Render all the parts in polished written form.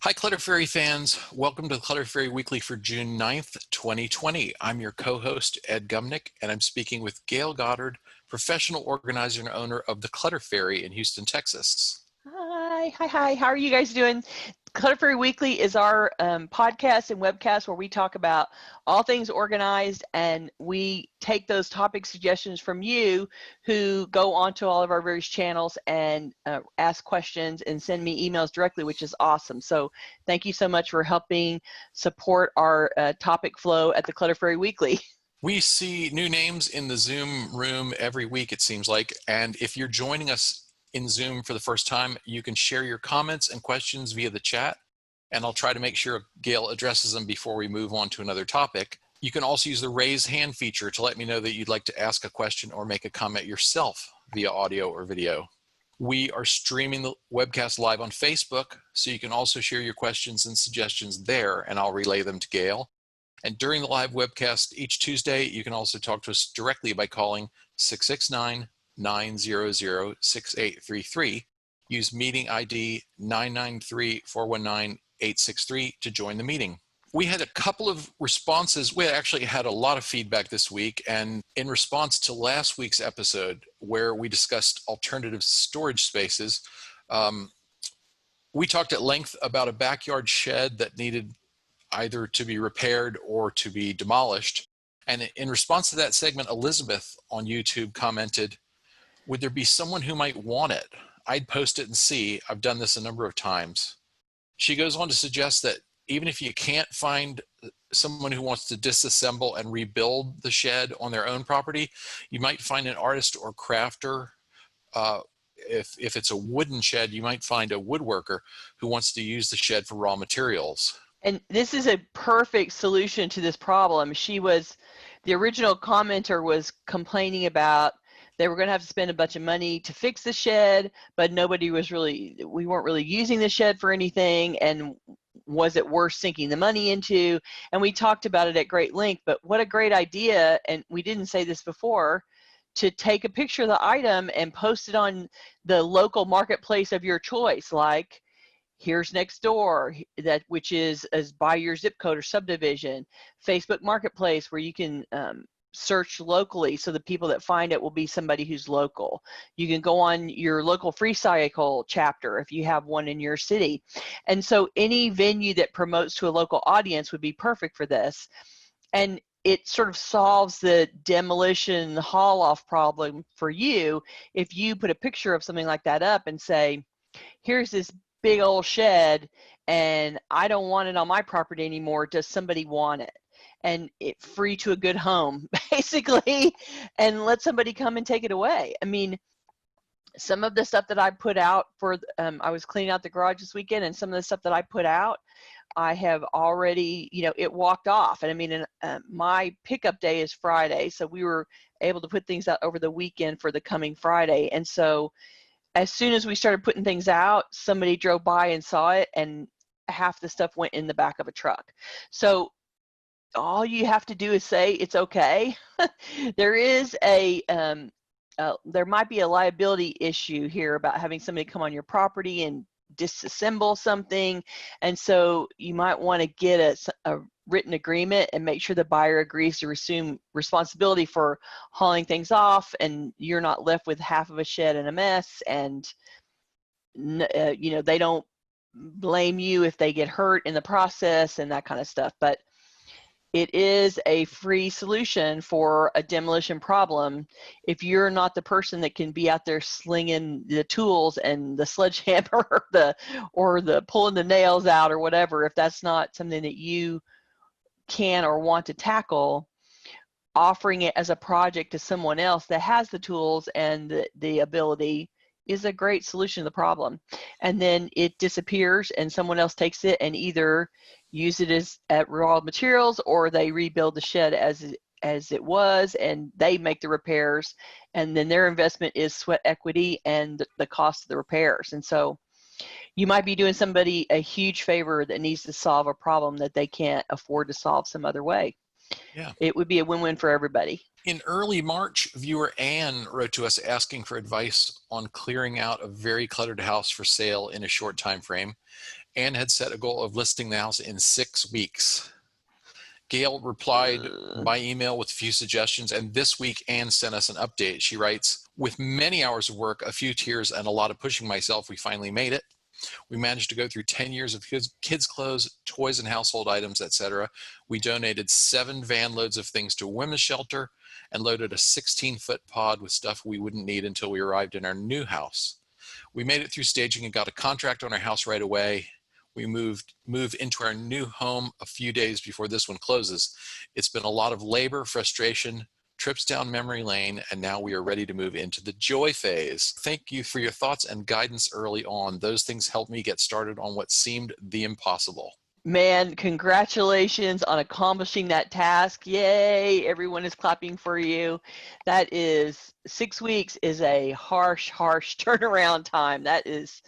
Hi, Clutter Fairy fans. Welcome to the Clutter Fairy Weekly for June 9th, 2020. I'm your co-host, Ed Gumnick, and I'm speaking with Gayle Goddard, professional organizer and owner of the Clutter Fairy in Houston, Texas. Hi. How are you guys doing? Clutter Fairy Weekly is our podcast and webcast where we talk about all things organized, and we take those topic suggestions from you who go onto all of our various channels and ask questions and send me emails directly, which is awesome. So thank you so much for helping support our topic flow at the Clutter Fairy Weekly. We see new names in the Zoom room every week, it seems like, and if you're joining us in Zoom for the first time, you can share your comments and questions via the chat, and I'll try to make sure Gayle addresses them before we move on to another topic. You can also use the raise hand feature to let me know that you'd like to ask a question or make a comment yourself via audio or video. We are streaming the webcast live on Facebook, so you can also share your questions and suggestions there, and I'll relay them to Gayle. And during the live webcast each Tuesday, you can also talk to us directly by calling 669-900-6833. Use meeting ID 993-419-863 to join the meeting. We had a couple of responses. We actually had a lot of feedback this week, and in response to last week's episode where we discussed alternative storage spaces, we talked at length about a backyard shed that needed either to be repaired or to be demolished. And in response to that segment, Elizabeth on YouTube commented, "Would there be someone who might want it? I'd post it and see. I've done this a number of times." She goes on to suggest that even if you can't find someone who wants to disassemble and rebuild the shed on their own property, you might find an artist or crafter. If it's a wooden shed, you might find a woodworker who wants to use the shed for raw materials. And this is a perfect solution to this problem. The original commenter was complaining about they were going to have to spend a bunch of money to fix the shed, but we weren't really using the shed for anything, and was it worth sinking the money into? And we talked about it at great length, but what a great idea, and we didn't say this before, to take a picture of the item and post it on the local marketplace of your choice, like Here's Next Door, which is by your zip code or subdivision, Facebook Marketplace, where you can search locally, so the people that find it will be somebody who's local. You can go on your local Free Cycle chapter if you have one in your city. And so any venue that promotes to a local audience would be perfect for this. And it sort of solves the demolition haul-off problem for you if you put a picture of something like that up and say, here's this big old shed and I don't want it on my property anymore. Does somebody want it? And it's free to a good home, basically, and let somebody come and take it away. I mean, some of the stuff that I put out I was cleaning out the garage this weekend, and some of the stuff that I put out, I have already, it walked off. And I mean, my pickup day is Friday, so we were able to put things out over the weekend for the coming Friday. And so as soon as we started putting things out, somebody drove by and saw it, and half the stuff went in the back of a truck. So all you have to do is say it's okay. There might be a liability issue here about having somebody come on your property and disassemble something, and so you might want to get a written agreement and make sure the buyer agrees to assume responsibility for hauling things off, and you're not left with half of a shed and a mess, and they don't blame you if they get hurt in the process and that kind of stuff. But it is a free solution for a demolition problem. If you're not the person that can be out there slinging the tools and the sledgehammer or the pulling the nails out or whatever, if that's not something that you can or want to tackle, offering it as a project to someone else that has the tools and the ability is a great solution to the problem. And then it disappears and someone else takes it and either use it as at raw materials, or they rebuild the shed as it was, and they make the repairs, and then their investment is sweat equity and the cost of the repairs. And so you might be doing somebody a huge favor that needs to solve a problem that they can't afford to solve some other way. Yeah. It would be a win-win for everybody. In early March, viewer Anne wrote to us asking for advice on clearing out a very cluttered house for sale in a short time frame. Anne had set a goal of listing the house in 6 weeks. Gayle replied by email with a few suggestions, and this week Anne sent us an update. She writes, with many hours of work, a few tears, and a lot of pushing myself, we finally made it. We managed to go through 10 years of kids' clothes, toys and household items, etc. We donated 7 van loads of things to a women's shelter and loaded a 16-foot pod with stuff we wouldn't need until we arrived in our new house. We made it through staging and got a contract on our house right away. We move into our new home a few days before this one closes. It's been a lot of labor, frustration, trips down memory lane, and now we are ready to move into the joy phase. Thank you for your thoughts and guidance early on. Those things helped me get started on what seemed the impossible. Man, congratulations on accomplishing that task. Yay, everyone is clapping for you. That is 6 weeks is a harsh turnaround time. That is,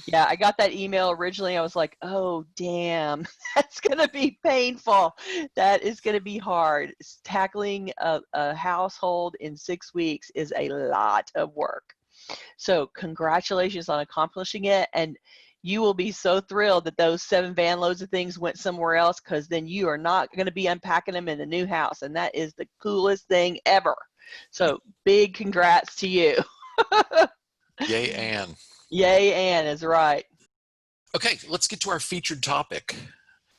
yeah, I got that email originally. I was like, oh, damn, that's going to be painful. That is going to be hard. Tackling a household in 6 weeks is a lot of work. So congratulations on accomplishing it. And you will be so thrilled that those 7 van loads of things went somewhere else, because then you are not going to be unpacking them in the new house. And that is the coolest thing ever. So big congrats to you. Yay, Anne. Yay, Anne is right. Okay, let's get to our featured topic.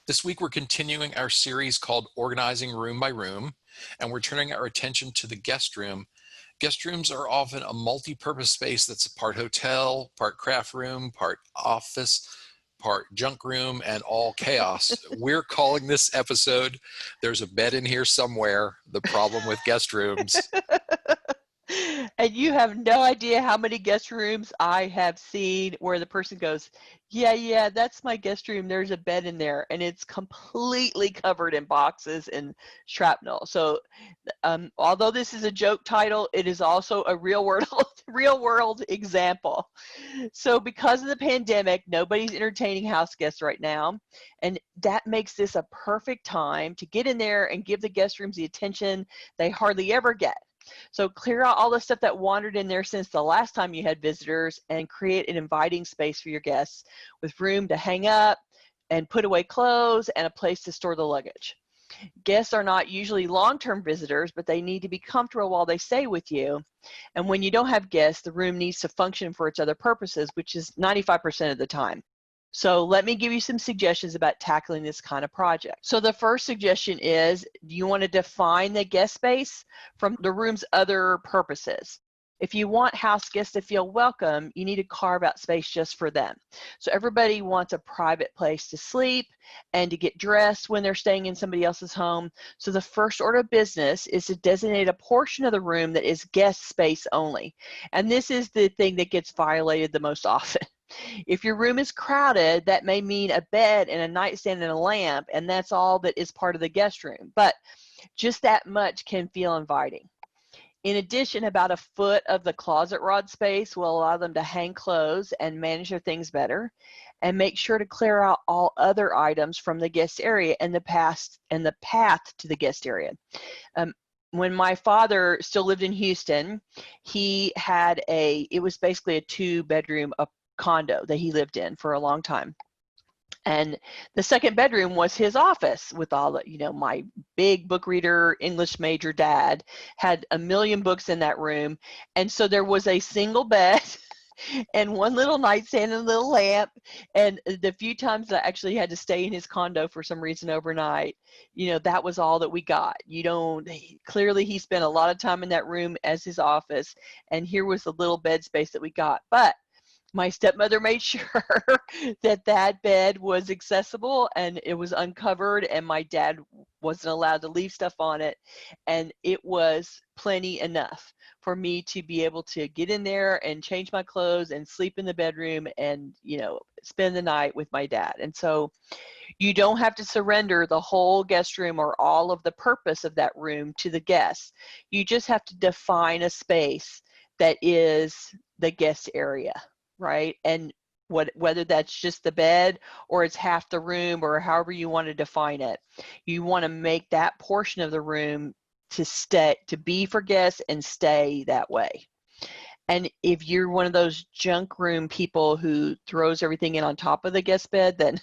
This week we're continuing our series called Organizing Room by Room, and we're turning our attention to the guest room. Guest rooms are often a multi-purpose space that's a part hotel, part craft room, part office, part junk room, and all chaos. We're calling this episode, There's a Bed in Here Somewhere, the Problem with Guest Rooms. And you have no idea how many guest rooms I have seen where the person goes, yeah, that's my guest room. There's a bed in there, and it's completely covered in boxes and shrapnel. So although this is a joke title, it is also a real world example. So because of the pandemic, nobody's entertaining house guests right now. And that makes this a perfect time to get in there and give the guest rooms the attention they hardly ever get. So clear out all the stuff that wandered in there since the last time you had visitors, and create an inviting space for your guests with room to hang up and put away clothes and a place to store the luggage. Guests are not usually long-term visitors, but they need to be comfortable while they stay with you. And when you don't have guests, the room needs to function for its other purposes, which is 95% of the time. So let me give you some suggestions about tackling this kind of project. So the first suggestion is you want to define the guest space from the room's other purposes. If you want house guests to feel welcome, you need to carve out space just for them. So everybody wants a private place to sleep and to get dressed when they're staying in somebody else's home. So the first order of business is to designate a portion of the room that is guest space only. And this is the thing that gets violated the most often. If your room is crowded, that may mean a bed and a nightstand and a lamp, and that's all that is part of the guest room. But just that much can feel inviting. In addition, about a foot of the closet rod space will allow them to hang clothes and manage their things better. And make sure to clear out all other items from the guest area and the path to the guest area. When my father still lived in Houston, he had it was basically a 2-bedroom condo that he lived in for a long time. And the second bedroom was his office with all the, my big book reader, English major dad had a million books in that room. And so there was a single bed and one little nightstand and a little lamp. And the few times I actually had to stay in his condo for some reason overnight, that was all that we got. Clearly he spent a lot of time in that room as his office. And here was the little bed space that we got. But my stepmother made sure that bed was accessible and it was uncovered, and my dad wasn't allowed to leave stuff on it. And it was plenty enough for me to be able to get in there and change my clothes and sleep in the bedroom and, spend the night with my dad. And so you don't have to surrender the whole guest room or all of the purpose of that room to the guests. You just have to define a space that is the guest area. Right? And whether that's just the bed or it's half the room or however you want to define it, you want to make that portion of the room to be for guests and stay that way. And if you're one of those junk room people who throws everything in on top of the guest bed, then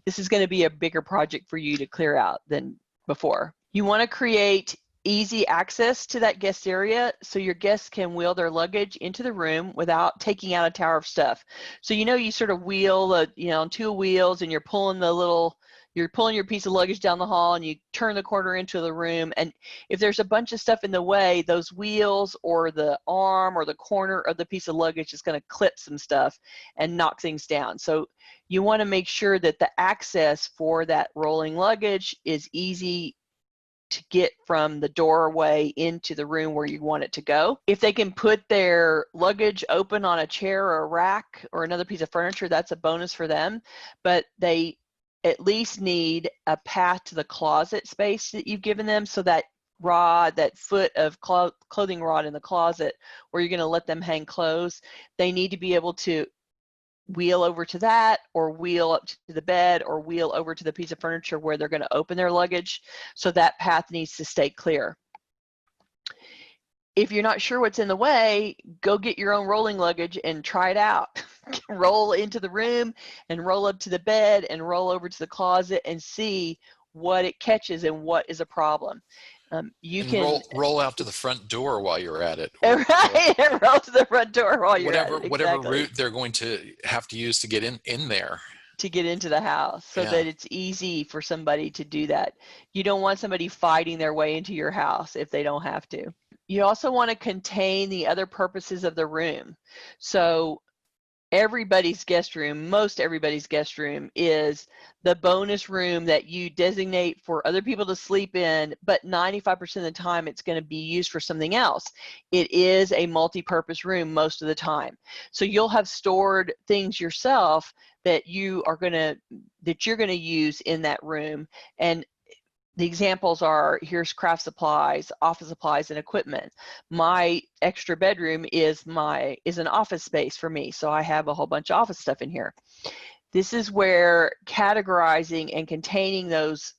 this is going to be a bigger project for you to clear out than before. You want to create easy access to that guest area so your guests can wheel their luggage into the room without taking out a tower of stuff. So you sort of wheel on two wheels, and you're pulling your piece of luggage down the hall, and you turn the corner into the room, and if there's a bunch of stuff in the way, those wheels or the arm or the corner of the piece of luggage is going to clip some stuff and knock things down. So you want to make sure that the access for that rolling luggage is easy to get from the doorway into the room where you want it to go. If they can put their luggage open on a chair or a rack or another piece of furniture, that's a bonus for them, but they at least need a path to the closet space that you've given them, so that foot of clothing rod in the closet where you're going to let them hang clothes, they need to be able to wheel over to that, or wheel up to the bed, or wheel over to the piece of furniture where they're going to open their luggage. So that path needs to stay clear. If you're not sure what's in the way, go get your own rolling luggage and try it out. Roll into the room and roll up to the bed and roll over to the closet and see what it catches and what is a problem. You and can roll out to the front door while you're at it. right, and roll to the front door while you're at it. Exactly. Whatever route they're going to have to use to get in there. To get into the house, so that it's easy for somebody to do that. You don't want somebody fighting their way into your house if they don't have to. You also want to contain the other purposes of the room. So everybody's guest room, most everybody's guest room, is the bonus room that you designate for other people to sleep in, but 95% of the time it's going to be used for something else. It is a multi-purpose room most of the time. So you'll have stored things yourself that you're going to use in that room. And the examples are, here's craft supplies, office supplies, and equipment. My extra bedroom is an office space for me, so I have a whole bunch of office stuff in here. This is where categorizing and containing those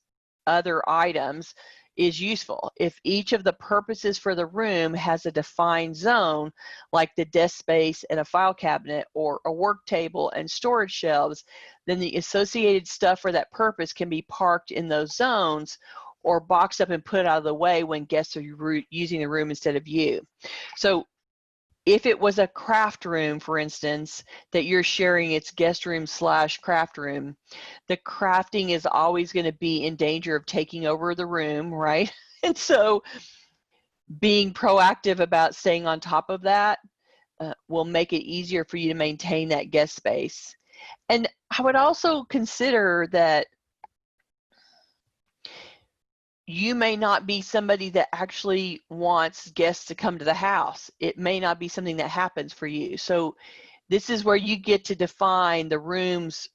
other items is useful. If each of the purposes for the room has a defined zone, like the desk space and a file cabinet, or a work table and storage shelves, then the associated stuff for that purpose can be parked in those zones or boxed up and put out of the way when guests are using the room instead of you. So if it was a craft room, for instance, that you're sharing its guest room / craft room, the crafting is always going to be in danger of taking over the room, right? And so being proactive about staying on top of that will make it easier for you to maintain that guest space. And I would also consider that you may not be somebody that actually wants guests to come to the house. It may not be something that happens for you. So this is where you get to define the rooms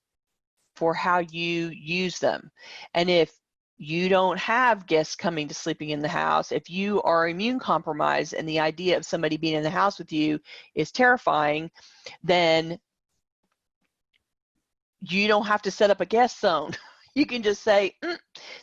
for how you use them. And if you don't have guests coming to sleeping in the house, if you are immune compromised and the idea of somebody being in the house with you is terrifying, then you don't have to set up a guest zone. You can just say,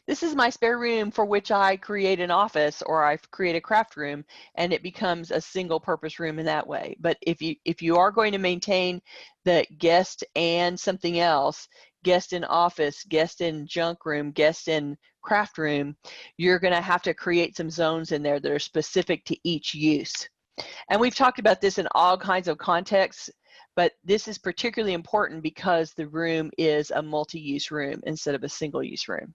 this is my spare room for which I create an office, or I create a craft room, and it becomes a single purpose room in that way. But if you are going to maintain the guest and something else, guest in office, guest in junk room, guest in craft room, you're going to have to create some zones in there that are specific to each use. And we've talked about this in all kinds of contexts, but this is particularly important because the room is a multi-use room instead of a single-use room.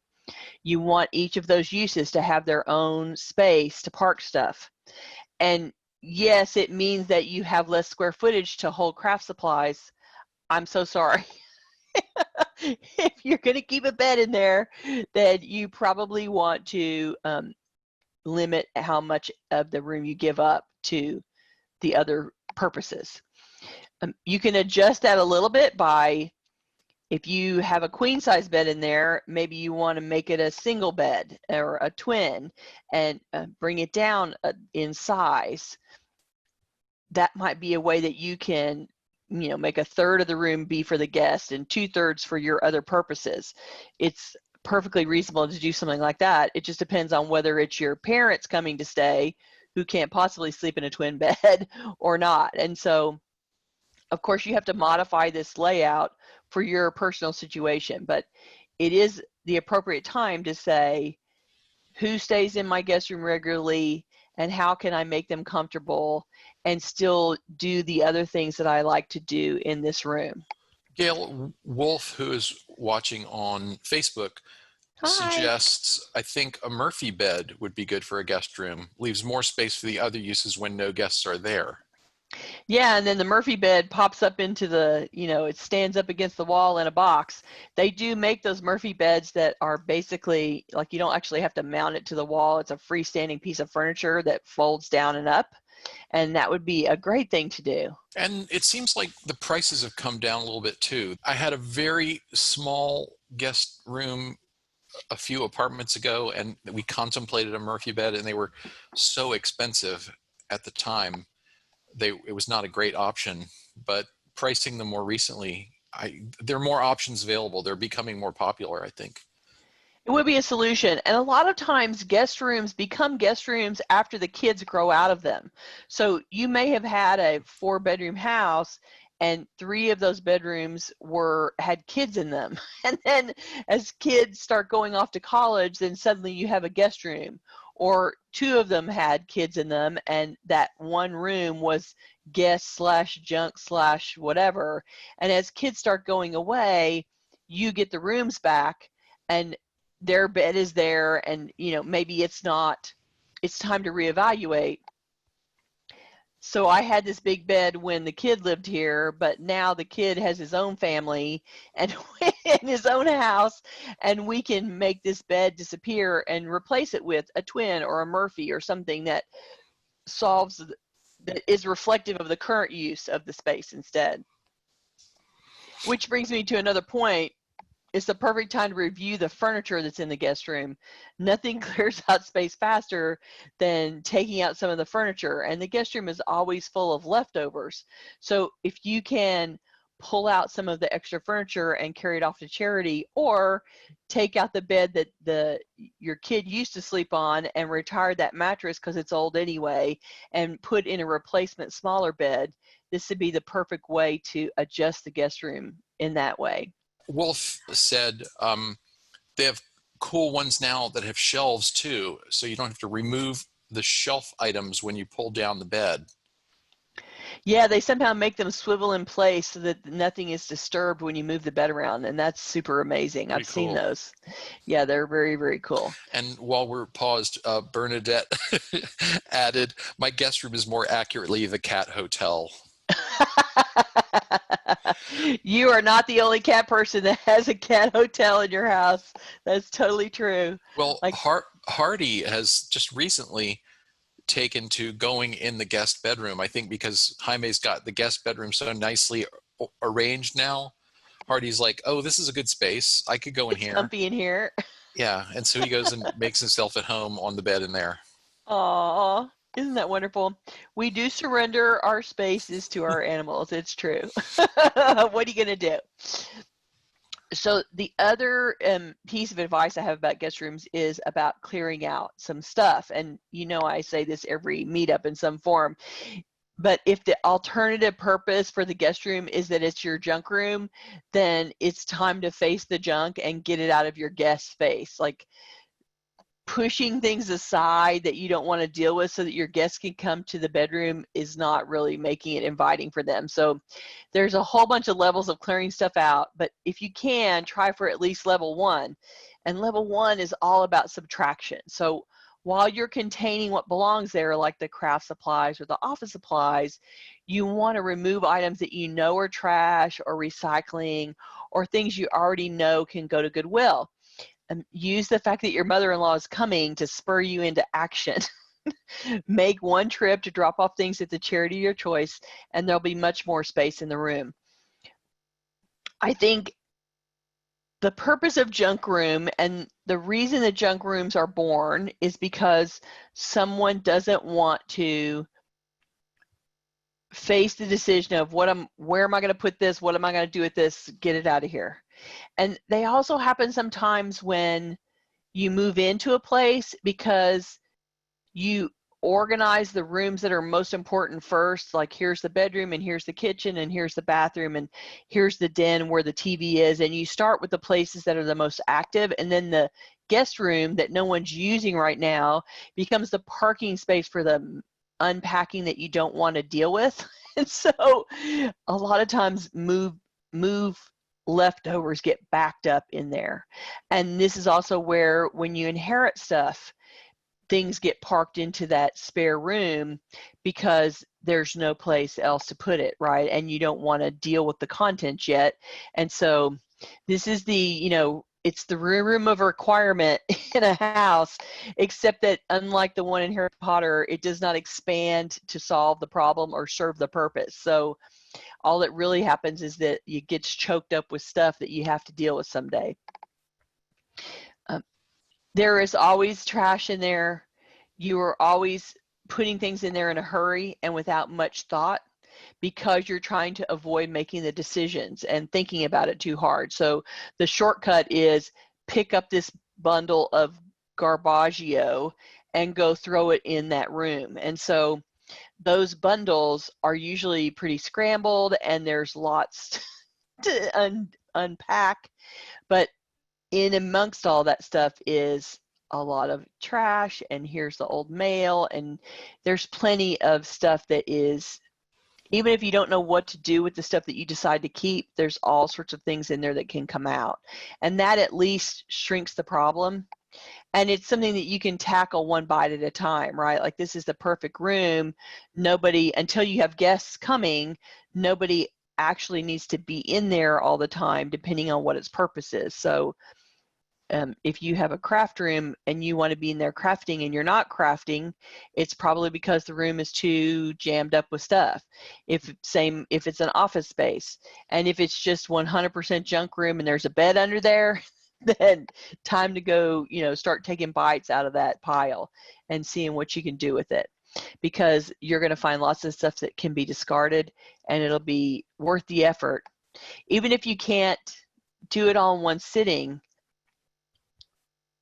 You want each of those uses to have their own space to park stuff. And yes, it means that you have less square footage to hold craft supplies. I'm so sorry. If you're going to keep a bed in there, then you probably want to limit how much of the room you give up to the other purposes. You can adjust that a little bit by, if you have a queen size bed in there, maybe you want to make it a single bed or a twin and bring it down in size. That might be a way that you can, make a third of the room be for the guest and 2/3 for your other purposes. It's perfectly reasonable to do something like that. It just depends on whether it's your parents coming to stay who can't possibly sleep in a twin bed or not. And so, of course, you have to modify this layout for your personal situation, but it is the appropriate time to say who stays in my guest room regularly and how can I make them comfortable and still do the other things that I like to do in this room. Gail Wolf, who is watching on Facebook, Hi. suggests, I think a Murphy bed would be good for a guest room. Leaves more space for the other uses when no guests are there. Yeah, and then the Murphy bed pops up into the, it stands up against the wall in a box. They do make those Murphy beds that are basically, like, you don't actually have to mount it to the wall. It's a freestanding piece of furniture that folds down and up, and that would be a great thing to do. And it seems like the prices have come down a little bit too. I had a very small guest room a few apartments ago, and we contemplated a Murphy bed, and they were so expensive at the time. It was not a great option, but pricing them more recently, there are more options available. They're becoming more popular, I think. It would be a solution. And a lot of times guest rooms become guest rooms after the kids grow out of them. So you may have had a 4-bedroom house and 3 of those bedrooms had kids in them. And then as kids start going off to college, then suddenly you have a guest room. Or 2 of them had kids in them, and that one room was guest / junk / whatever. And as kids start going away, you get the rooms back, and their bed is there, and maybe it's time to reevaluate. So I had this big bed when the kid lived here, but now the kid has his own family and in his own house, and we can make this bed disappear and replace it with a twin or a Murphy or something that is reflective of the current use of the space instead. Which brings me to another point. It's the perfect time to review the furniture that's in the guest room. Nothing clears out space faster than taking out some of the furniture, and the guest room is always full of leftovers. So if you can pull out some of the extra furniture and carry it off to charity, or take out the bed that your kid used to sleep on and retire that mattress because it's old anyway, and put in a replacement smaller bed, this would be the perfect way to adjust the guest room in that way. Wolf said they have cool ones now that have shelves too, so you don't have to remove the shelf items when you pull down the bed. Yeah, they somehow make them swivel in place so that nothing is disturbed when you move the bed around, and that's super amazing. I've seen those. Yeah, they're very, very cool. And while we're paused, Bernadette added, my guest room is more accurately the cat hotel. You are not the only cat person that has a cat hotel in your house. That's totally true. Well, Hardy has just recently taken to going in the guest bedroom, I think because Jaime's got the guest bedroom so nicely arranged now. Hardy's like, oh, this is a good space. I could go in here. It's comfy in here. Yeah, and so he goes and makes himself at home on the bed in there. Aww. Isn't that wonderful? We do surrender our spaces to our animals. It's true. What are you going to do? So the other piece of advice I have about guest rooms is about clearing out some stuff. And I say this every meetup in some form. But if the alternative purpose for the guest room is that it's your junk room, then it's time to face the junk and get it out of your guest space. Like, pushing things aside that you don't want to deal with so that your guests can come to the bedroom is not really making it inviting for them. So there's a whole bunch of levels of clearing stuff out, but if you can, try for at least level 1. And level 1 is all about subtraction. So while you're containing what belongs there, like the craft supplies or the office supplies, you want to remove items that you know are trash or recycling or things you already know can go to Goodwill. Use the fact that your mother-in-law is coming to spur you into action. Make one trip to drop off things at the charity of your choice, and there'll be much more space in the room. I think the purpose of junk room and the reason that junk rooms are born is because someone doesn't want to face the decision of where am I going to put this? What am I going to do with this? Get it out of here. And they also happen sometimes when you move into a place because you organize the rooms that are most important first, like here's the bedroom and here's the kitchen and here's the bathroom and here's the den where the TV is, and you start with the places that are the most active, and then the guest room that no one's using right now becomes the parking space for the unpacking that you don't want to deal with. And so a lot of times move leftovers get backed up in there. And this is also where, when you inherit stuff, things get parked into that spare room because there's no place else to put it, right? And you don't want to deal with the contents yet. And so this is the, it's the room of requirement in a house, except that unlike the one in Harry Potter, it does not expand to solve the problem or serve the purpose. So all that really happens is that it gets choked up with stuff that you have to deal with someday. There is always trash in there. You are always putting things in there in a hurry and without much thought, because you're trying to avoid making the decisions and thinking about it too hard. So the shortcut is pick up this bundle of garbaggio and go throw it in that room. And so those bundles are usually pretty scrambled and there's lots to unpack, but in amongst all that stuff is a lot of trash, and here's the old mail, and there's plenty of stuff that is, even if you don't know what to do with the stuff that you decide to keep, there's all sorts of things in there that can come out, and that at least shrinks the problem. And it's something that you can tackle one bite at a time, right? Like, this is the perfect room. Nobody, until you have guests coming, nobody actually needs to be in there all the time, depending on what its purpose is. So if you have a craft room and you want to be in there crafting and you're not crafting, it's probably because the room is too jammed up with stuff. If it's an office space, and if it's just 100% junk room and there's a bed under there, then time to go, start taking bites out of that pile and seeing what you can do with it, because you're going to find lots of stuff that can be discarded, and it'll be worth the effort. Even if you can't do it all in one sitting,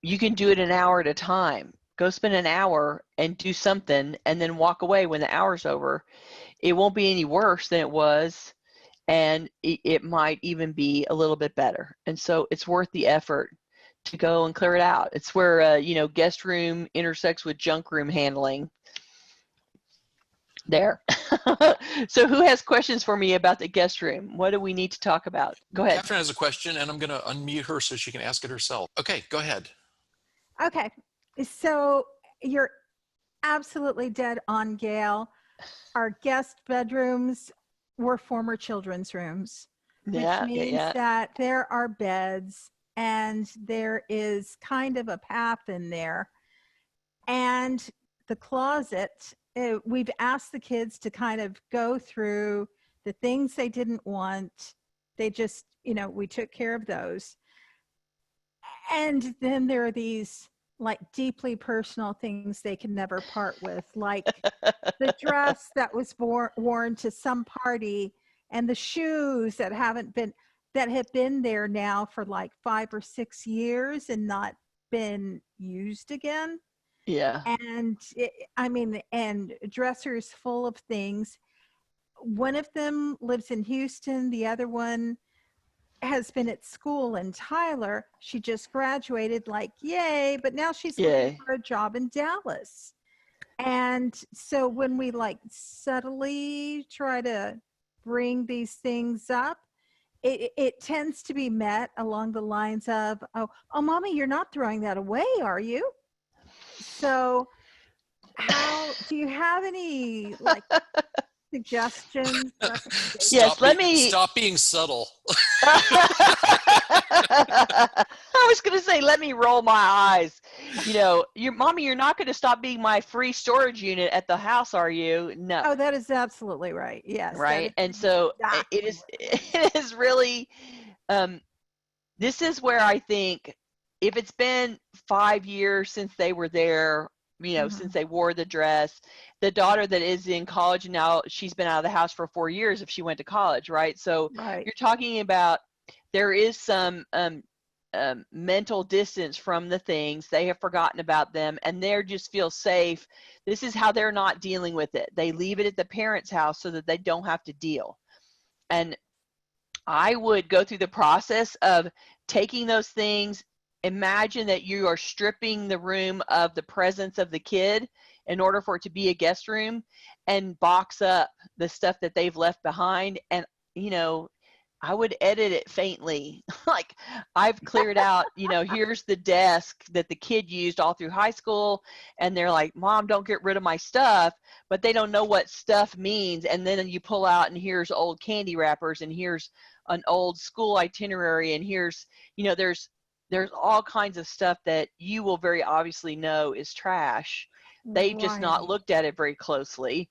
you can do it an hour at a time. Go spend an hour and do something, and then walk away when the hour's over. It won't be any worse than it was, and it might even be a little bit better. And so it's worth the effort to go and clear it out. It's where, guest room intersects with junk room handling. There. So who has questions for me about the guest room? What do we need to talk about? Go ahead. Catherine has a question, and I'm going to unmute her so she can ask it herself. Okay, go ahead. Okay, so you're absolutely dead on, Gayle. Our guest bedrooms were former children's rooms, which means that there are beds and there is kind of a path in there. And the closet, we've asked the kids to kind of go through the things they didn't want. They just, we took care of those. And then there are these like deeply personal things they can never part with, like the dress that was worn to some party, and the shoes that have been there now for like 5 or 6 years and not been used again. Yeah. And and dressers full of things. One of them lives in Houston. The other one has been at school in Tyler. She just graduated, like, yay, but now she's looking for a job in Dallas. And so when we like subtly try to bring these things up, it tends to be met along the lines of, oh, mommy, you're not throwing that away, are you? So how do you have any like suggestions? Yes, stop being subtle. I was going to say, let me roll my eyes. Your mommy, you're not going to stop being my free storage unit at the house, are you? No. Oh, that is absolutely right. Yes. Right. And so it is really, this is where I think if it's been 5 years since they were there, since they wore the dress, the daughter that is in college now, she's been out of the house for 4 years if she went to college, right? So you're talking about, there is some mental distance from the things. They have forgotten about them, and they just feel safe. This is how they're not dealing with it. They leave it at the parents' house so that they don't have to deal. And I would go through the process of taking those things. Imagine that you are stripping the room of the presence of the kid in order for it to be a guest room, and box up the stuff that they've left behind. And, you know, I would edit it faintly. Like, I've cleared out, you know, here's the desk that the kid used all through high school. And they're like, Mom, don't get rid of my stuff. But they don't know what stuff means. And then you pull out, and here's old candy wrappers, and here's an old school itinerary, and here's, you know, there's all kinds of stuff that you will very obviously know is trash. They've just not looked at it very closely.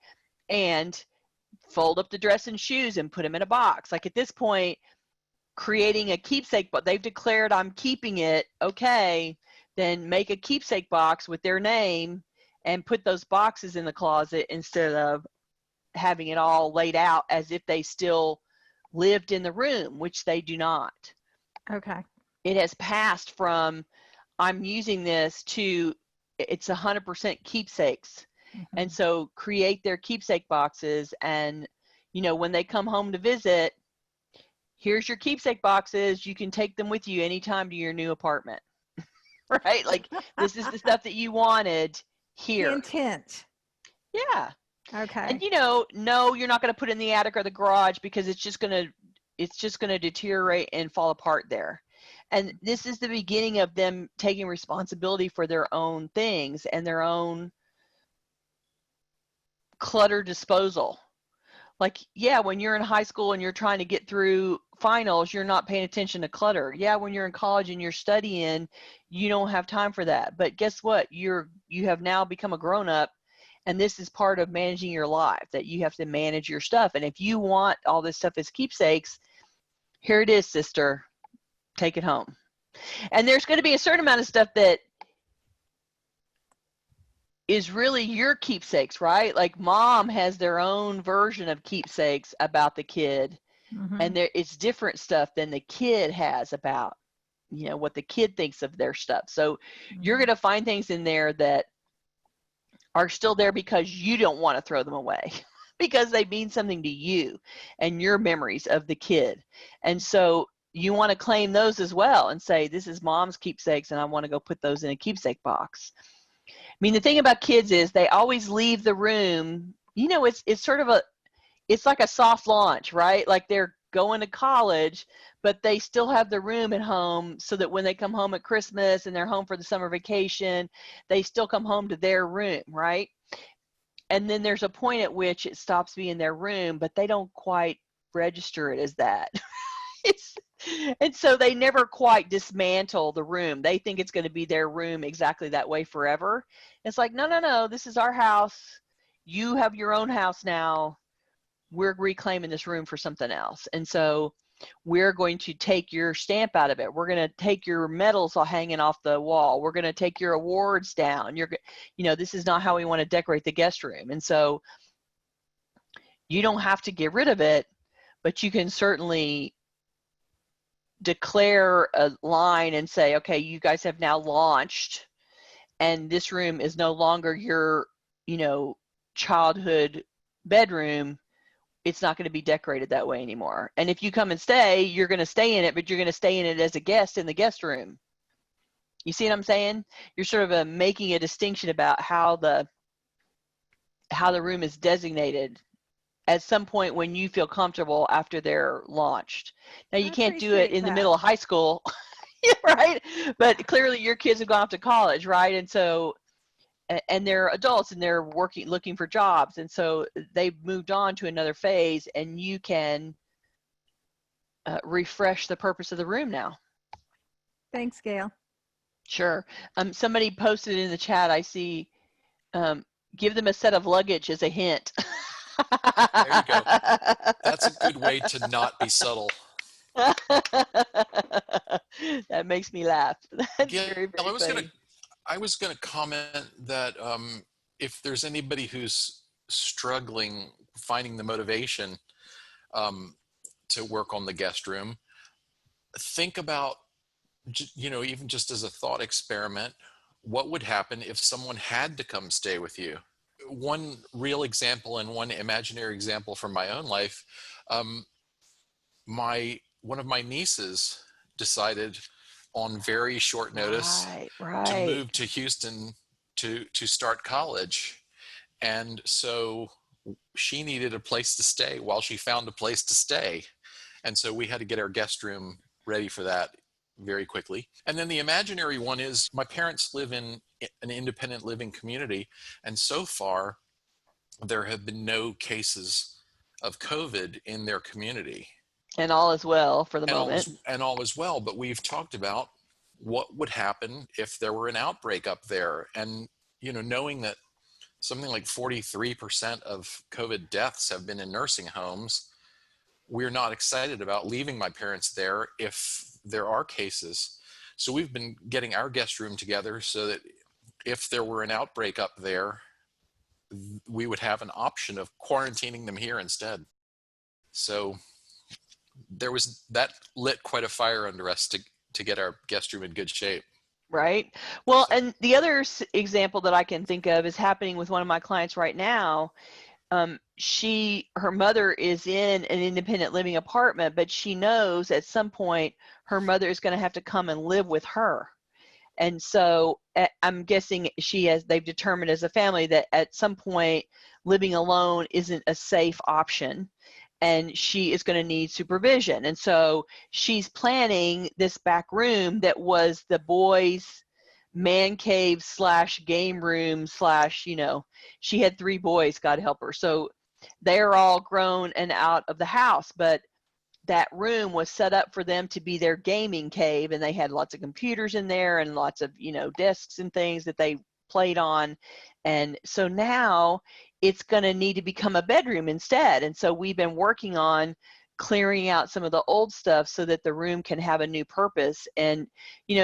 And fold up the dress and shoes and put them in a box. Like, at this point, creating a keepsake, but they've declared I'm keeping it. Okay, then make a keepsake box with their name and put those boxes in the closet instead of having it all laid out as if they still lived in the room, which they do not. Okay. It has passed from I'm using this to it's 100% keepsakes. Mm-hmm. And so create their keepsake boxes, and, you know, when they come home to visit, here's your keepsake boxes. You can take them with you anytime to your new apartment. Right? Like, this is the stuff that you wanted here. The intent. Yeah. Okay. And, you know, no, you're not going to put it in the attic or the garage, because it's just going to deteriorate and fall apart there. And this is the beginning of them taking responsibility for their own things and their own clutter disposal. Like, yeah, when you're in high school and you're trying to get through finals, you're not paying attention to clutter. Yeah, when you're in college and you're studying, you don't have time for that. But guess what? You have now become a grown-up, and this is part of managing your life, that you have to manage your stuff. And if you want all this stuff as keepsakes, here it is, sister. Take it home. And there's going to be a certain amount of stuff that is really your keepsakes, right? Like, Mom has their own version of keepsakes about the kid. Mm-hmm. And it's different stuff than the kid has about, you know, what the kid thinks of their stuff. So mm-hmm. You're going to find things in there that are still there because you don't want to throw them away, because they mean something to you and your memories of the kid. And so you want to claim those as well and say, this is Mom's keepsakes, and I want to go put those in a keepsake box. I mean, the thing about kids is they always leave the room. You know, it's sort of it's like a soft launch, right? Like, they're going to college, but they still have the room at home, so that when they come home at Christmas and they're home for the summer vacation, they still come home to their room, right? And then there's a point at which it stops being their room, but they don't quite register it as that. And so they never quite dismantle the room. They think it's going to be their room exactly that way forever. It's like, no, this is our house. You have your own house now. We're reclaiming this room for something else. And so we're going to take your stamp out of it. We're going to take your medals all hanging off the wall. We're going to take your awards down. This is not how we want to decorate the guest room. And so you don't have to get rid of it, but you can certainly declare a line and say, okay, you guys have now launched, and this room is no longer your, childhood bedroom. It's not going to be decorated that way anymore. And if you come and stay, you're going to stay in it, but you're going to stay in it as a guest in the guest room. You see what I'm saying? You're sort of making a distinction about how the room is designated at some point when you feel comfortable after they're launched. Now, you can't do it in the middle of high school, right? But clearly your kids have gone off to college, right? And so, and they're adults and they're looking for jobs. And so they've moved on to another phase, and you can refresh the purpose of the room now. Thanks, Gayle. Sure. Somebody posted in the chat, I see, give them a set of luggage as a hint. There you go. That's a good way to not be subtle. That makes me laugh. That's Gayle, very, very funny. I was gonna comment that if there's anybody who's struggling finding the motivation to work on the guest room, think about even just as a thought experiment, what would happen if someone had to come stay with you? One real example and one imaginary example from my own life, um, one of my nieces decided on very short notice to Right. move to Houston to start college. And so she needed a place to stay while she found a place to stay. And so we had to get our guest room ready for that very quickly. And then the imaginary one is my parents live in an independent living community. And so far, there have been no cases of COVID in their community. And all is well for the And moment. all is well. But we've talked about what would happen if there were an outbreak up there. And, knowing that something like 43% of COVID deaths have been in nursing homes, we're not excited about leaving my parents there if there are cases. So we've been getting our guest room together so that if there were an outbreak up there, we would have an option of quarantining them here instead. So that lit quite a fire under us to get our guest room in good shape. Right. Well, and the other example that I can think of is happening with one of my clients right now. Her mother is in an independent living apartment, but she knows at some point her mother is going to have to come and live with her. And so I'm guessing they've determined as a family that at some point living alone isn't a safe option and she is going to need supervision. And so she's planning this back room that was the boys' man cave / game / she had 3 boys, God help her. So they're all grown and out of the house, but that room was set up for them to be their gaming cave, and they had lots of computers in there and lots of, desks and things that they played on. And so now it's going to need to become a bedroom instead. And so we've been working on clearing out some of the old stuff so that the room can have a new purpose. And,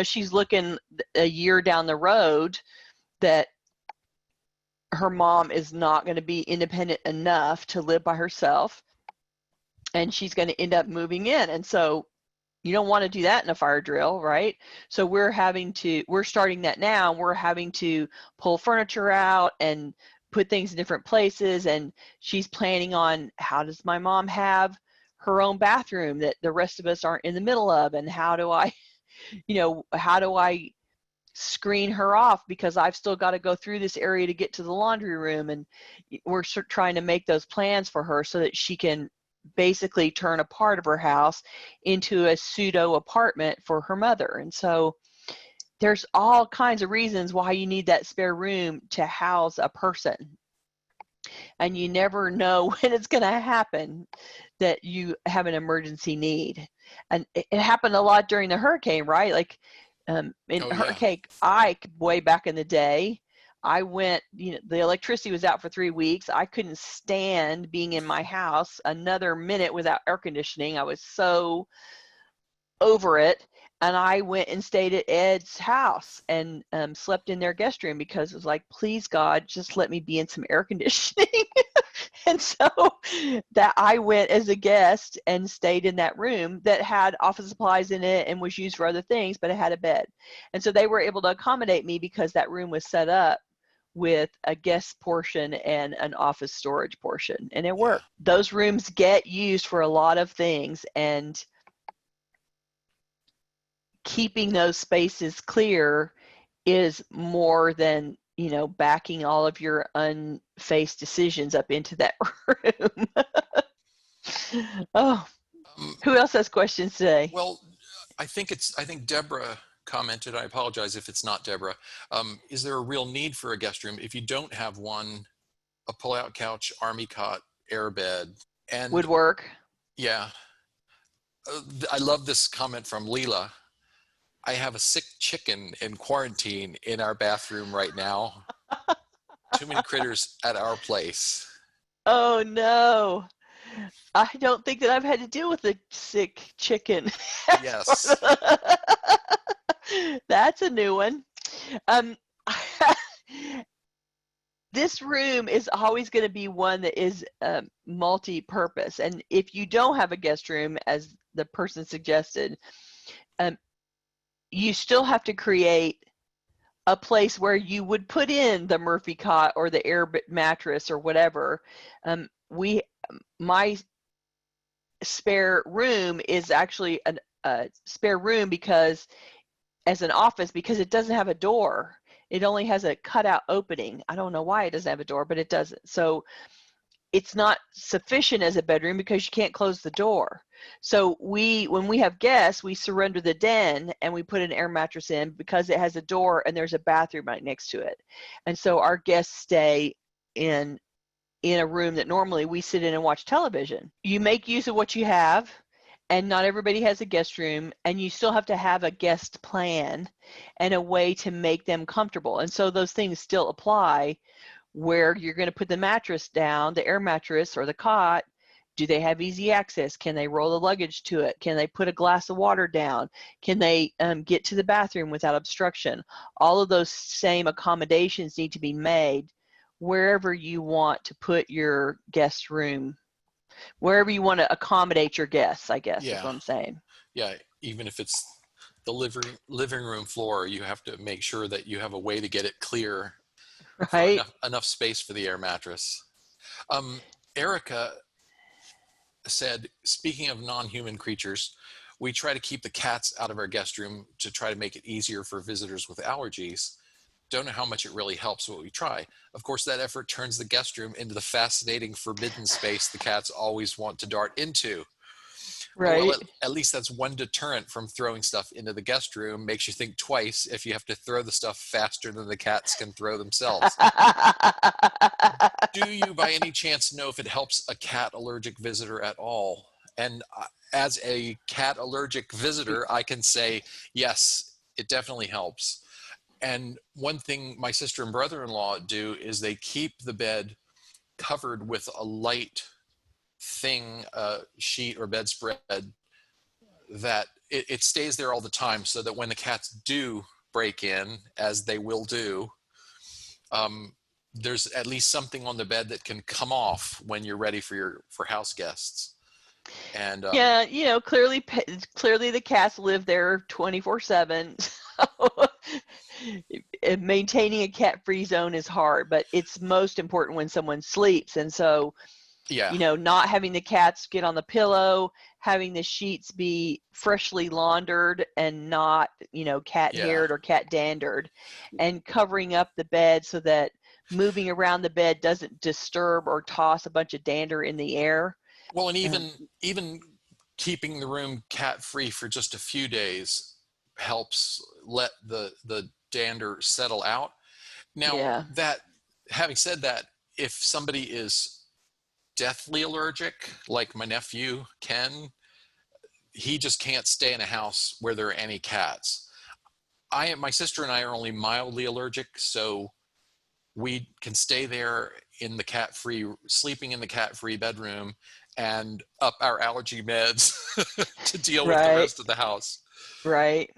she's looking a year down the road that her mom is not going to be independent enough to live by herself, and she's going to end up moving in. And so you don't want to do that in a fire drill, right? So we're starting that now. We're having to pull furniture out and put things in different places. And she's planning on, how does my mom have her own bathroom that the rest of us aren't in the middle of? And how do I screen her off because I've still got to go through this area to get to the laundry room? And we're trying to make those plans for her so that she can basically turn a part of her house into a pseudo apartment for her mother. And so there's all kinds of reasons why you need that spare room to house a person. And you never know when it's going to happen that you have an emergency need. And it happened a lot during the hurricane, right? Like Hurricane Ike, way back in the day, I went, the electricity was out for 3 weeks. I couldn't stand being in my house another minute without air conditioning. I was so over it. And I went and stayed at Ed's house and slept in their guest room because it was like, please God, just let me be in some air conditioning. And so that I went as a guest and stayed in that room that had office supplies in it and was used for other things, but it had a bed. And so they were able to accommodate me because that room was set up with a guest portion and an office storage portion, and it worked. Those rooms get used for a lot of things, and keeping those spaces clear is more than, backing all of your unfaced decisions up into that room. Oh, who else has questions today? Well, I think Deborah commented, I apologize if it's not Deborah. Is there a real need for a guest room? If you don't have one, a pull-out couch, army cot, airbed, and would work. Yeah. I love this comment from Leela. I have a sick chicken in quarantine in our bathroom right now. Too many critters at our place. Oh no. I don't think that I've had to deal with a sick chicken. Yes. That's a new one. This room is always going to be one that is multi-purpose. And if you don't have a guest room, as the person suggested, you still have to create a place where you would put in the Murphy cot or the air mattress or whatever. My spare room is actually a spare room because as an office, because it doesn't have a door. It only has a cutout opening. I don't know why it doesn't have a door, but it doesn't. So it's not sufficient as a bedroom because you can't close the door. So when we have guests, we surrender the den and we put an air mattress in because it has a door and there's a bathroom right next to it. And so our guests stay in a room that normally we sit in and watch television. You make use of what you have, and not everybody has a guest room, and you still have to have a guest plan and a way to make them comfortable. And so those things still apply where you're going to put the mattress down, the air mattress or the cot. Do they have easy access? Can they roll the luggage to it? Can they put a glass of water down? Can they get to the bathroom without obstruction? All of those same accommodations need to be made wherever you want to put your guest room, wherever you want to accommodate your guests, I guess is what I'm saying. Yeah, even if it's the living room floor, you have to make sure that you have a way to get it clear, right? For enough space for the air mattress. Erica said, speaking of non-human creatures, we try to keep the cats out of our guest room to try to make it easier for visitors with allergies. Don't know how much it really helps, but we try. Of course, that effort turns the guest room into the fascinating forbidden space the cats always want to dart into. Right. Well, at least that's one deterrent from throwing stuff into the guest room. Makes you think twice if you have to throw the stuff faster than the cats can throw themselves. Do you, by any chance, know if it helps a cat allergic visitor at all? And as a cat allergic visitor, I can say, yes, it definitely helps. And one thing my sister and brother-in-law do is they keep the bed covered with a light thing, sheet or bedspread, that it stays there all the time, so that when the cats do break in, as they will do, there's at least something on the bed that can come off when you're ready for house guests. And yeah, clearly the cats live there 24/7. So maintaining a cat-free zone is hard, but it's most important when someone sleeps. And so, yeah, not having the cats get on the pillow, having the sheets be freshly laundered and not, cat haired or cat dandered, and covering up the bed so that moving around the bed doesn't disturb or toss a bunch of dander in the air. Well, and even keeping the room cat-free for just a few days helps let the dander settle out. Now, having said that, if somebody is deathly allergic, like my nephew Ken, he just can't stay in a house where there are any cats. My sister and I are only mildly allergic, so we can stay there in the cat-free, sleeping in the cat-free bedroom, and up our allergy meds to deal with the rest of the house. Right.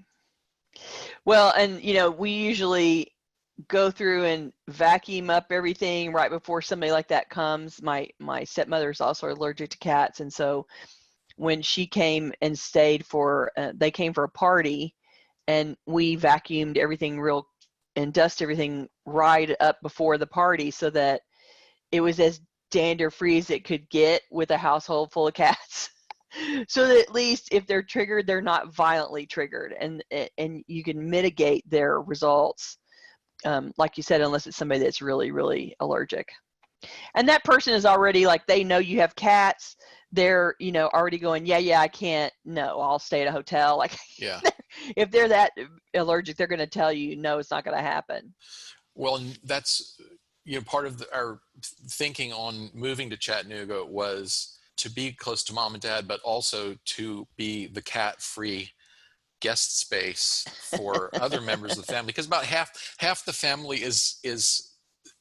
Well, and we usually go through and vacuum up everything right before somebody like that comes. My stepmother is also allergic to cats, and so when she came and stayed they came for a party, and we vacuumed everything and dust everything right up before the party so that it was as dander free as it could get with a household full of cats. So that at least if they're triggered, they're not violently triggered, and you can mitigate their results. Like you said, unless it's somebody that's really, really allergic. And that person is already, like, they know you have cats. They're, already going, yeah, I can't, no, I'll stay at a hotel. Like, if they're that allergic, they're going to tell you, no, it's not going to happen. Well, and that's, part of our thinking on moving to Chattanooga was to be close to mom and dad, but also to be the cat-free guest space for other members of the family, because about half the family is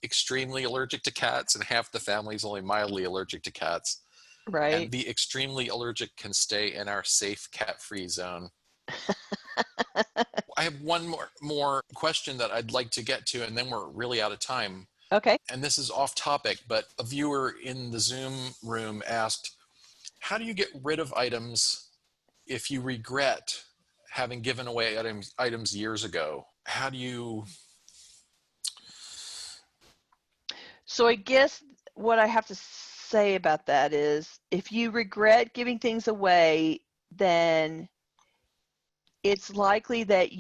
extremely allergic to cats, and half the family is only mildly allergic to cats. Right. And the extremely allergic can stay in our safe cat-free zone. I have one more question that I'd like to get to, and then we're really out of time. Okay. And this is off topic, but a viewer in the Zoom room asked, how do you get rid of items if you regret having given away items years ago? How do you? So I guess what I have to say about that is, if you regret giving things away, then it's likely that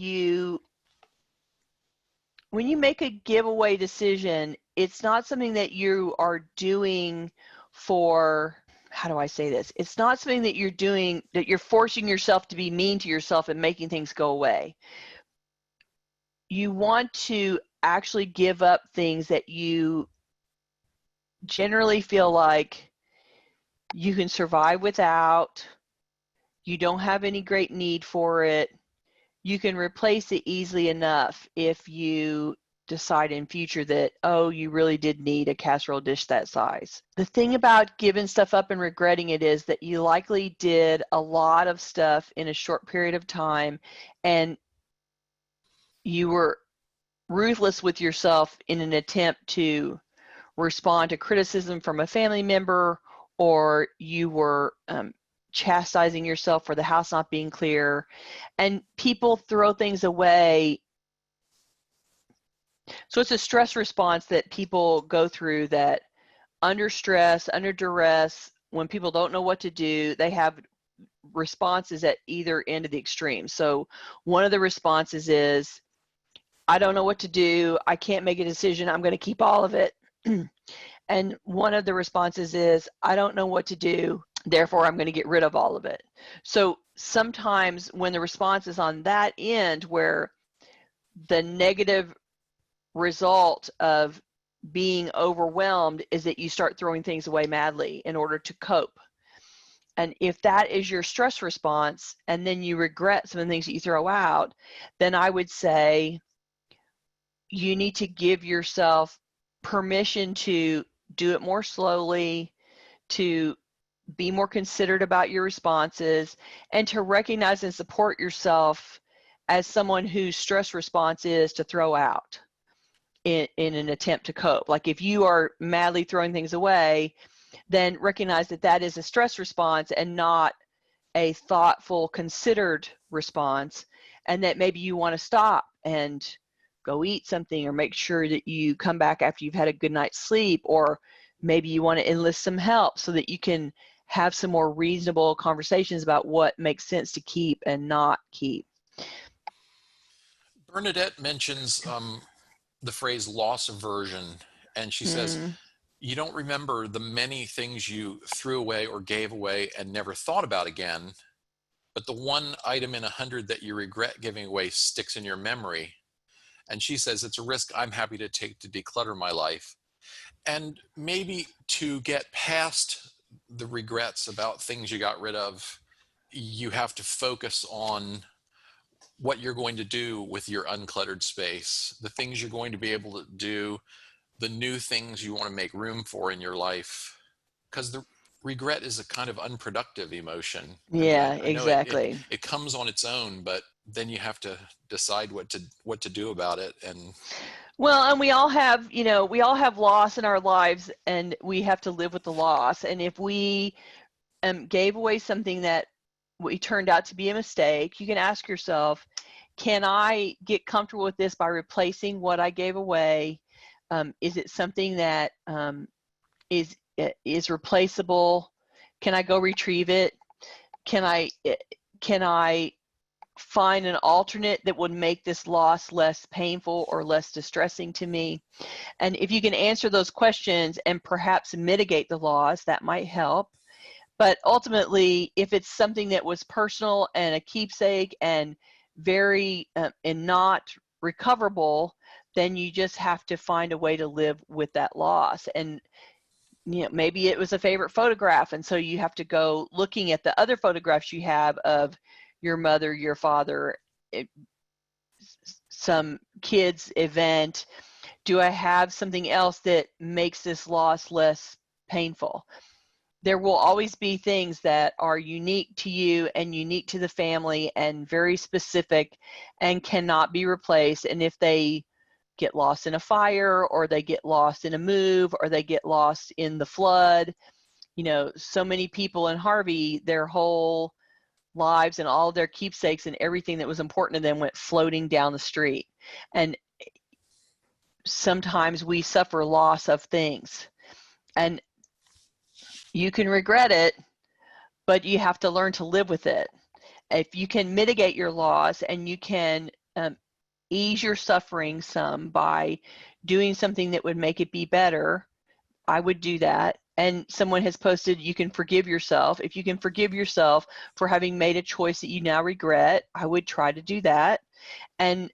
when you make a giveaway decision, it's not something that you are doing for, how do I say this? It's not something that you're doing, that you're forcing yourself to be mean to yourself and making things go away. You want to actually give up things that you generally feel like you can survive without, you don't have any great need for it, you can replace it easily enough if you decide in future that, oh, you really did need a casserole dish that size. The thing about giving stuff up and regretting it is that you likely did a lot of stuff in a short period of time, and you were ruthless with yourself in an attempt to respond to criticism from a family member, or you were chastising yourself for the house not being clear. And people throw things away. So it's a stress response that people go through, that under stress, under duress, when people don't know what to do, they have responses at either end of the extreme. So one of the responses is, I don't know what to do, I can't make a decision, I'm going to keep all of it. And one of the responses is, I don't know what to do, therefore I'm going to get rid of all of it. So sometimes when the response is on that end, where the negative result of being overwhelmed is that you start throwing things away madly in order to cope. And if that is your stress response, and then you regret some of the things that you throw out, then I would say you need to give yourself permission to do it more slowly, to be more considerate about your responses, and to recognize and support yourself as someone whose stress response is to throw out in an attempt to cope. Like if you are madly throwing things away, then recognize that that is a stress response and not a thoughtful, considered response, and that maybe you want to stop and go eat something, or make sure that you come back after you've had a good night's sleep, or maybe you want to enlist some help so that you can have some more reasonable conversations about what makes sense to keep and not keep. Bernadette mentions the phrase loss aversion, and she says, you don't remember the many things you threw away or gave away and never thought about again, but the one item in 100 that you regret giving away sticks in your memory. And she says, it's a risk I'm happy to take to declutter my life. And maybe to get past the regrets about things you got rid of, you have to focus on what you're going to do with your uncluttered space, the things you're going to be able to do, the new things you want to make room for in your life. Because the regret is a kind of unproductive emotion. Yeah, I mean, exactly. It comes on its own, but then you have to decide what to do about it. And well, and we all have, we all have loss in our lives, and we have to live with the loss. And if we gave away something that we turned out to be a mistake, you can ask yourself, can I get comfortable with this by replacing what I gave away? Is it something that is replaceable? Can I go retrieve it? Can I find an alternate that would make this loss less painful or less distressing to me? And if you can answer those questions and perhaps mitigate the loss, that might help. But ultimately, if it's something that was personal and a keepsake and very and not recoverable, then you just have to find a way to live with that loss. And maybe it was a favorite photograph, and so you have to go looking at the other photographs you have of your mother, your father, some kids event. Do I have something else that makes this loss less painful? There will always be things that are unique to you and unique to the family and very specific and cannot be replaced. And if they get lost in a fire, or they get lost in a move, or they get lost in the flood, so many people in Harvey, their whole lives and all their keepsakes and everything that was important to them went floating down the street. And sometimes we suffer loss of things, and you can regret it, but you have to learn to live with it. If you can mitigate your loss and you can ease your suffering some by doing something that would make it be better, I would do that. And someone has posted, you can forgive yourself. If you can forgive yourself for having made a choice that you now regret, I would try to do that and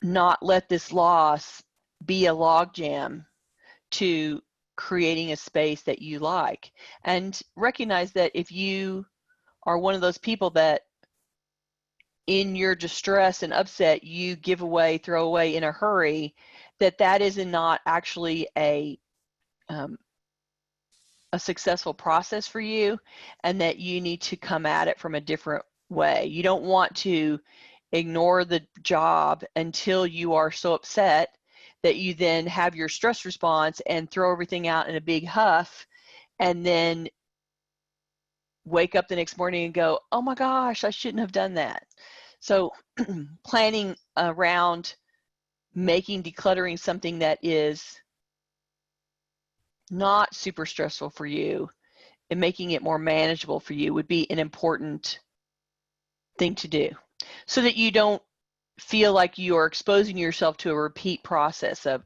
not let this loss be a logjam to creating a space that you like. And recognize that if you are one of those people that in your distress and upset, you give away, throw away in a hurry, that is not actually a successful process for you, and that you need to come at it from a different way. You don't want to ignore the job until you are so upset that you then have your stress response and throw everything out in a big huff, and then wake up the next morning and go, oh my gosh, I shouldn't have done that. So planning around making decluttering something that is not super stressful for you and making it more manageable for you would be an important thing to do, so that you don't feel like you are exposing yourself to a repeat process of,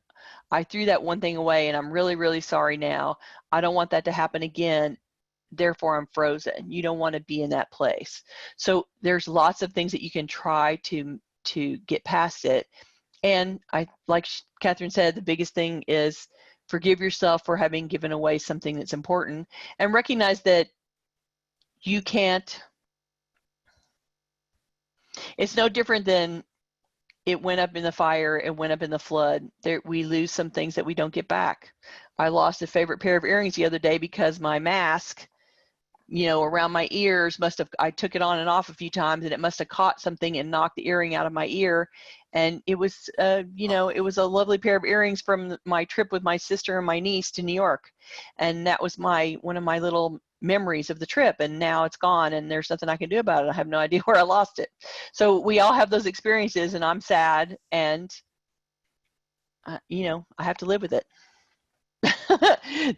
I threw that one thing away and I'm really, really sorry now. I don't want that to happen again. Therefore, I'm frozen. You don't want to be in that place. So there's lots of things that you can try to get past it. And like Catherine said, the biggest thing is forgive yourself for having given away something that's important, and recognize that you can't, it's no different than it went up in the fire, it went up in the flood. We lose some things that we don't get back. I lost a favorite pair of earrings the other day because my mask, around my ears I took it on and off a few times, and it must have caught something and knocked the earring out of my ear. And it was, it was a lovely pair of earrings from my trip with my sister and my niece to New York. And that was one of my little memories of the trip. And now it's gone and there's nothing I can do about it. I have no idea where I lost it. So we all have those experiences, and I'm sad, and, I have to live with it.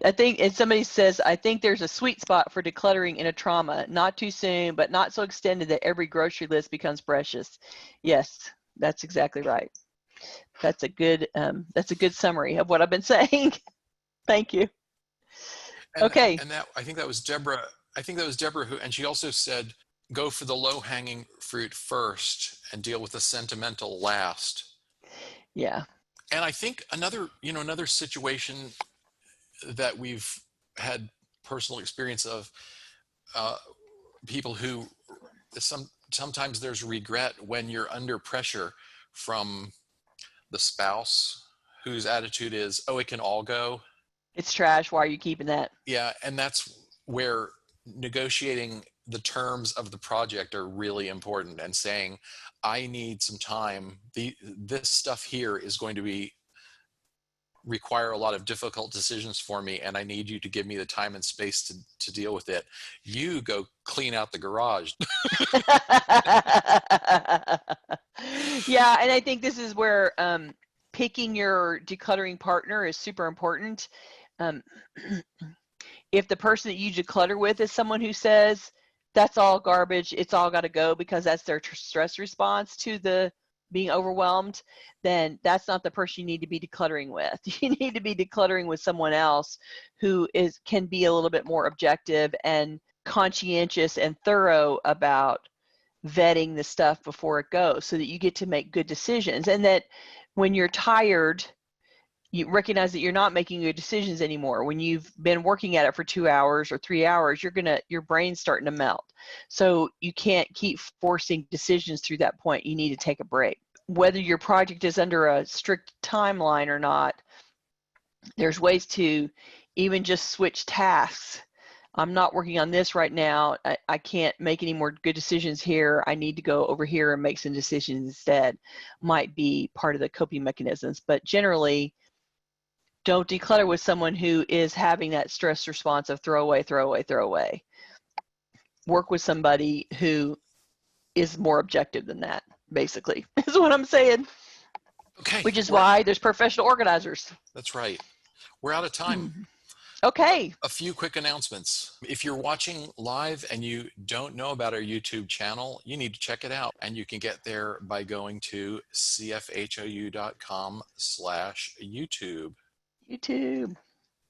I think, and somebody says, I think there's a sweet spot for decluttering in a trauma, not too soon, but not so extended that every grocery list becomes precious. Yes, that's exactly right. That's a good summary of what I've been saying. Thank you. Okay. And I think that was Deborah. Who, and she also said, go for the low-hanging fruit first and deal with the sentimental last. Yeah. And I think another situation that we've had personal experience of, people who sometimes there's regret when you're under pressure from the spouse whose attitude is, oh, it can all go. It's trash. Why are you keeping that? Yeah. And that's where negotiating the terms of the project are really important, and saying, I need some time. This stuff here is going to require a lot of difficult decisions for me, and I need you to give me the time and space to deal with it. You go clean out the garage. Yeah, and I think this is where picking your decluttering partner is super important. If the person that you declutter with is someone who says, that's all garbage, it's all got to go, because that's their stress response to the being overwhelmed, then that's not the person you need to be decluttering with. You need to be decluttering with someone else who can be a little bit more objective and conscientious and thorough about vetting the stuff before it goes, so that you get to make good decisions, and that when you're tired, you recognize that you're not making good decisions anymore. When you've been working at it for 2 hours or 3 hours, your brain's starting to melt. So you can't keep forcing decisions through that point. You need to take a break. Whether your project is under a strict timeline or not, there's ways to even just switch tasks. I'm not working on this right now. I can't make any more good decisions here. I need to go over here and make some decisions instead. Might be part of the coping mechanisms, but generally, don't declutter with someone who is having that stress response of throw away, throw away, throw away. work with somebody who is more objective than that, basically, is what I'm saying. Okay. Which is why there's professional organizers. That's right. We're out of time. Okay. A few quick announcements. If you're watching live and you don't know about our YouTube channel, you need to check it out. And you can get there by going to cfhou.com/YouTube. YouTube.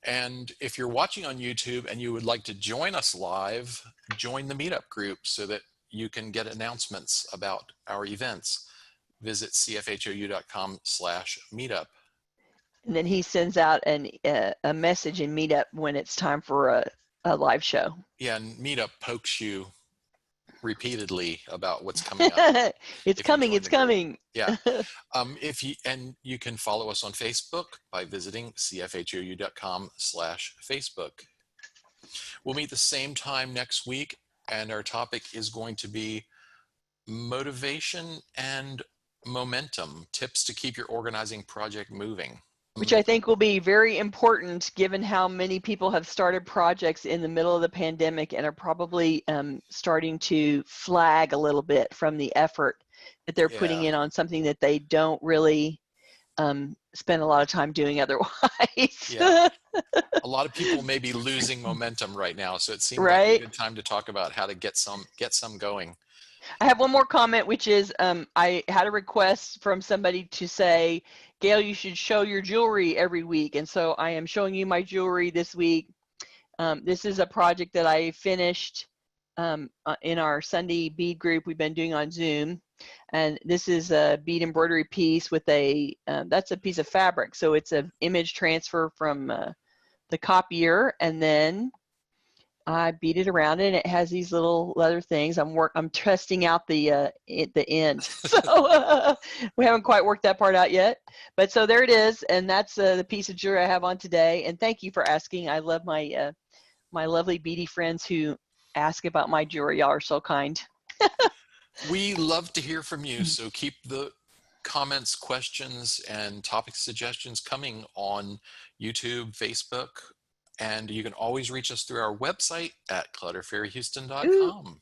And if you're watching on YouTube and you would like to join us live, join the meetup group so that you can get announcements about our events. Visit cfhou.com/meetup. And then he sends out a message in Meetup when it's time for a live show. Yeah, and Meetup pokes you repeatedly about what's coming up. It's coming. Yeah. And you can follow us on Facebook by visiting cfhou.com/Facebook. We'll meet the same time next week, and our topic is going to be motivation and momentum, tips to keep your organizing project moving. Which I think will be very important given how many people have started projects in the middle of the pandemic and are probably starting to flag a little bit from the effort that they're putting in on something that they don't really spend a lot of time doing otherwise. Yeah. A lot of people may be losing momentum right now, so it seems like a good time to talk about how to get some going. I have one more comment, which is I had a request from somebody to say, Gayle, you should show your jewelry every week. And so I am showing you my jewelry this week. This is a project that I finished in our Sunday bead group we've been doing on Zoom. And this is a bead embroidery piece with that's a piece of fabric. So it's an image transfer from the copier, and then I beat it around and it has these little leather things. I'm testing out the end. So we haven't quite worked that part out yet. But so there it is, and that's the piece of jewelry I have on today. And thank you for asking. I love my my lovely beady friends who ask about my jewelry. Y'all are so kind. We love to hear from you, so keep the comments, questions, and topic suggestions coming on YouTube, Facebook, and you can always reach us through our website at clutterfairyhouston.com.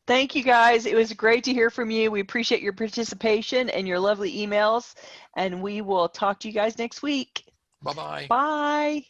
Thank you, guys. It was great to hear from you. We appreciate your participation and your lovely emails, and we will talk to you guys next week. Bye-bye. Bye.